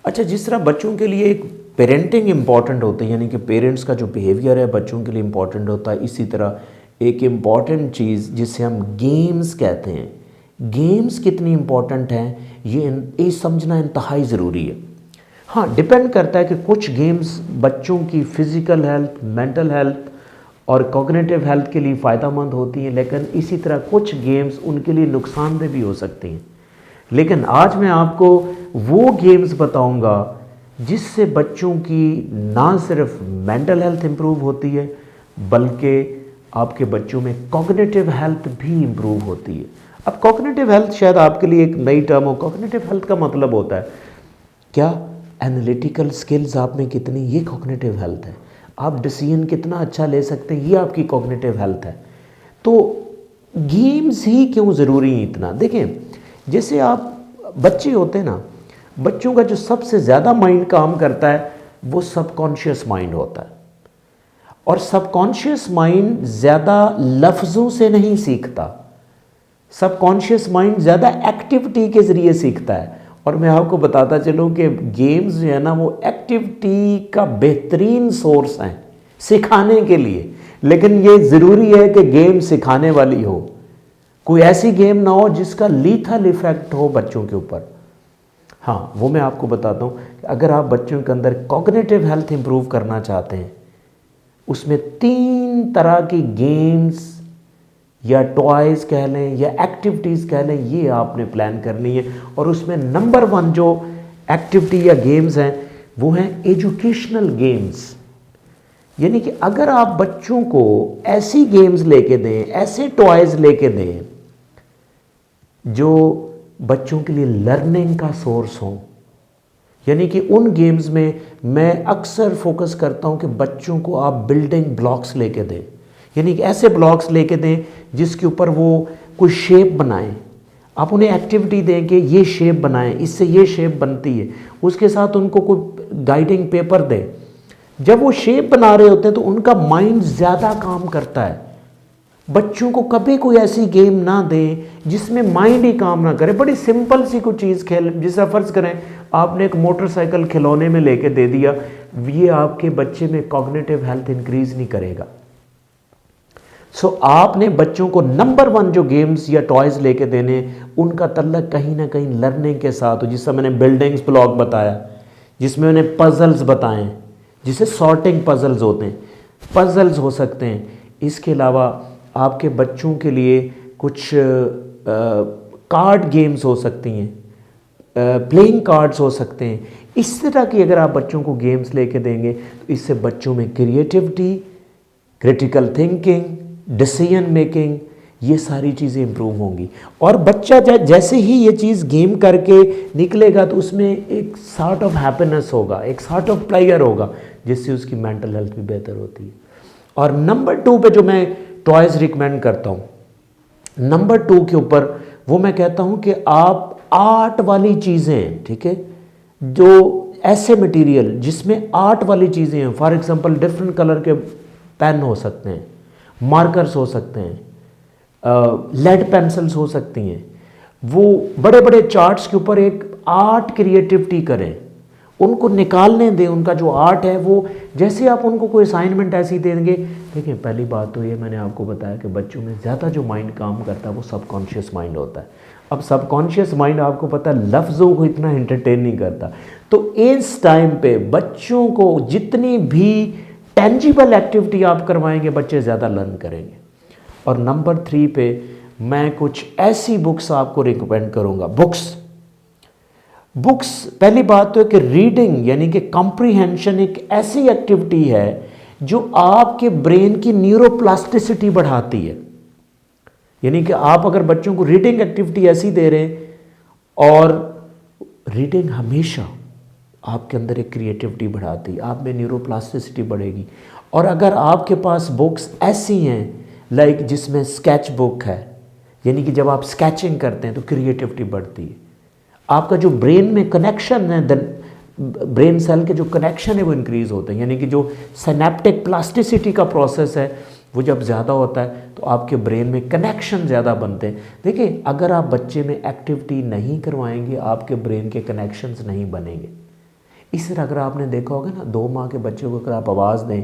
अच्छा, जिस तरह बच्चों के लिए एक पेरेंटिंग इम्पॉर्टेंट होते हैं, यानी कि पेरेंट्स का जो बिहेवियर है बच्चों के लिए इम्पॉर्टेंट होता है, इसी तरह एक इम्पॉर्टेंट चीज़ जिसे हम गेम्स कहते हैं, गेम्स कितनी इम्पॉर्टेंट हैं ये समझना इंतहाई ज़रूरी है। हाँ, डिपेंड करता है कि कुछ गेम्स बच्चों की फ़िज़िकल हेल्थ, मेंटल हेल्थ और कॉग्निटिव हेल्थ के लिए फ़ायदेमंद होती हैं, लेकिन इसी तरह कुछ गेम्स उनके लिए नुकसानदेह भी हो सकती हैं। लेकिन आज मैं आपको वो गेम्स बताऊंगा जिससे बच्चों की ना सिर्फ मेंटल हेल्थ इम्प्रूव होती है, बल्कि आपके बच्चों में कॉग्निटिव हेल्थ भी इम्प्रूव होती है। अब कॉग्निटिव हेल्थ शायद आपके लिए एक नई टर्म हो। कॉग्निटिव हेल्थ का मतलब होता है क्या, एनालिटिकल स्किल्स आप में कितनी, ये कॉग्निटिव हेल्थ है। आप डिसीजन कितना अच्छा ले सकते हैं, ये आपकी कॉग्निटिव हेल्थ है। तो गेम्स ही क्यों ज़रूरी है इतना? देखें, जैसे आप बच्चे होते हैं ना, बच्चों का जो सबसे ज़्यादा माइंड काम करता है वो सबकॉन्शियस माइंड होता है। और सबकॉन्शियस माइंड ज़्यादा लफ्ज़ों से नहीं सीखता, सबकॉन्शियस माइंड ज़्यादा एक्टिविटी के ज़रिए सीखता है। और मैं आपको बताता चलूँ कि गेम्स जो है ना वो एक्टिविटी का बेहतरीन सोर्स हैं सिखाने के लिए। लेकिन ये ज़रूरी है कि गेम सिखाने वाली हो, कोई ऐसी गेम ना हो जिसका लीथल इफेक्ट हो बच्चों के ऊपर। हाँ, वो मैं आपको बताता हूँ कि अगर आप बच्चों के अंदर कॉग्निटिव हेल्थ इंप्रूव करना चाहते हैं, उसमें 3 तरह की गेम्स या टॉयज़ कह लें या एक्टिविटीज़ कह लें, ये आपने प्लान करनी है। और उसमें नंबर 1 जो एक्टिविटी या गेम्स हैं वो हैं एजुकेशनल गेम्स। यानी कि अगर आप बच्चों को ऐसी गेम्स लेके दें, ऐसे टॉयज़ लेके दें जो बच्चों के लिए लर्निंग का सोर्स हो, यानी कि उन गेम्स में मैं अक्सर फोकस करता हूं कि बच्चों को आप बिल्डिंग ब्लॉक्स लेके दें। यानी कि ऐसे ब्लॉक्स लेके दें जिसके ऊपर वो कोई शेप बनाएं। आप उन्हें एक्टिविटी दें कि ये शेप बनाएं, इससे ये शेप बनती है। उसके साथ उनको कोई गाइडिंग पेपर दें। जब वो शेप बना रहे होते हैं तो उनका माइंड ज़्यादा काम करता है। बच्चों को कभी कोई ऐसी गेम ना दें जिसमें माइंड ही काम ना करे। बड़ी सिंपल सी कोई चीज़ खेल, जिस फर्ज करें आपने एक मोटरसाइकिल खिलौने में लेके दे दिया, ये आपके बच्चे में कॉग्निटिव हेल्थ इंक्रीज नहीं करेगा। सो आपने बच्चों को नंबर 1 जो गेम्स या टॉयज़ लेके देने, उनका तल्लक कहीं ना कहीं लर्निंग के साथ हो। जिससे मैंने बिल्डिंग्स ब्लॉक बताया, जिसमें उन्हें पजल्स बताएं, जिसे सॉर्टिंग पजल्स होते हैं, पजल्स हो सकते हैं। इसके अलावा आपके बच्चों के लिए कुछ कार्ड गेम्स हो सकती हैं, प्लेइंग कार्ड्स हो सकते हैं। इस तरह की अगर आप बच्चों को गेम्स लेके देंगे तो इससे बच्चों में creativity, critical thinking, decision making, ये सारी चीज़ें इंप्रूव होंगी। और बच्चा जैसे ही ये चीज़ गेम करके निकलेगा तो उसमें एक सॉर्ट ऑफ हैप्पीनेस होगा, एक सॉर्ट ऑफ प्लेयर होगा, जिससे उसकी मेंटल हेल्थ भी बेहतर होती है। और नंबर 2 पे जो मैं टॉयज़ रिकमेंड करता हूँ, नंबर 2 के ऊपर वो मैं कहता हूँ कि आप आर्ट वाली चीज़ें, ठीक है, जो ऐसे मटेरियल जिसमें आर्ट वाली चीज़ें हैं, फॉर एग्जांपल डिफरेंट कलर के पेन हो सकते हैं, मार्कर्स हो सकते हैं, लेड पेंसिल्स हो सकती हैं, वो बड़े बड़े चार्ट्स के ऊपर एक आर्ट क्रिएटिविटी करें, उनको निकालने दें। उनका जो आर्ट है वो, जैसे आप उनको कोई असाइनमेंट ऐसी दे देंगे। देखिए, पहली बात तो ये मैंने आपको बताया कि बच्चों में ज़्यादा जो माइंड काम करता है वो सबकॉन्शियस माइंड होता है। अब सबकॉन्शियस माइंड आपको पता है लफ्ज़ों को इतना एंटरटेन नहीं करता। तो इस टाइम पे बच्चों को जितनी भी टेंजिबल एक्टिविटी आप करवाएंगे, बच्चे ज़्यादा लर्न करेंगे। और नंबर 3 पे मैं कुछ ऐसी बुक्स आपको रिकमेंड करूँगा। बुक्स पहली बात तो है कि रीडिंग यानी कि कॉम्प्रीहेंशन एक ऐसी एक्टिविटी है जो आपके ब्रेन की न्यूरोप्लास्टिसिटी बढ़ाती है। यानी कि आप अगर बच्चों को रीडिंग एक्टिविटी ऐसी दे रहे हैं, और रीडिंग हमेशा आपके अंदर एक क्रिएटिविटी बढ़ाती है, आप में न्यूरोप्लास्टिसिटी बढ़ेगी। और अगर आपके पास बुक्स ऐसी हैं लाइक जिसमें स्केच बुक है, यानी कि जब आप स्केचिंग करते हैं तो क्रिएटिविटी बढ़ती है। आपका जो ब्रेन में कनेक्शन है, ब्रेन सेल के जो कनेक्शन है वो इंक्रीज होते हैं। यानी कि जो सिनेप्टिक प्लास्टिसिटी का प्रोसेस है वो जब ज़्यादा होता है तो आपके ब्रेन में कनेक्शन ज़्यादा बनते हैं। देखिए, अगर आप बच्चे में एक्टिविटी नहीं करवाएंगे, आपके ब्रेन के कनेक्शंस नहीं बनेंगे। इस तरह अगर आपने देखा होगा ना, 2 माह के बच्चे को अगर आप आवाज़ दें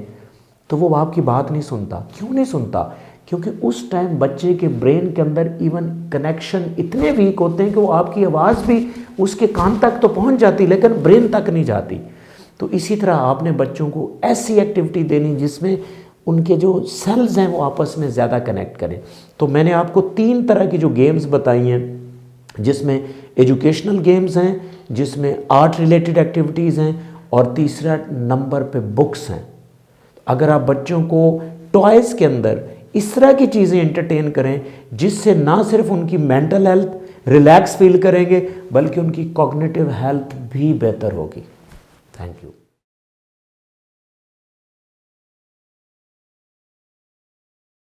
तो वो आपकी बात नहीं सुनता। क्यों नहीं सुनता? क्योंकि उस टाइम बच्चे के ब्रेन के अंदर इवन कनेक्शन इतने वीक होते हैं कि वो आपकी आवाज़ भी उसके कान तक तो पहुंच जाती लेकिन ब्रेन तक नहीं जाती। तो इसी तरह आपने बच्चों को ऐसी एक्टिविटी देनी जिसमें उनके जो सेल्स हैं वो आपस में ज़्यादा कनेक्ट करें। तो मैंने आपको 3 तरह की जो गेम्स बताई हैं, जिसमें एजुकेशनल गेम्स हैं, जिसमें आर्ट रिलेटेड एक्टिविटीज़ हैं, और तीसरा नंबर पे बुक्स हैं। अगर आप बच्चों को टॉयज़ के अंदर इस तरह की चीज़ें एंटरटेन करें जिससे ना सिर्फ उनकी मेंटल हेल्थ रिलैक्स फील करेंगे बल्कि उनकी कॉग्निटिव हेल्थ भी बेहतर होगी। Thank you.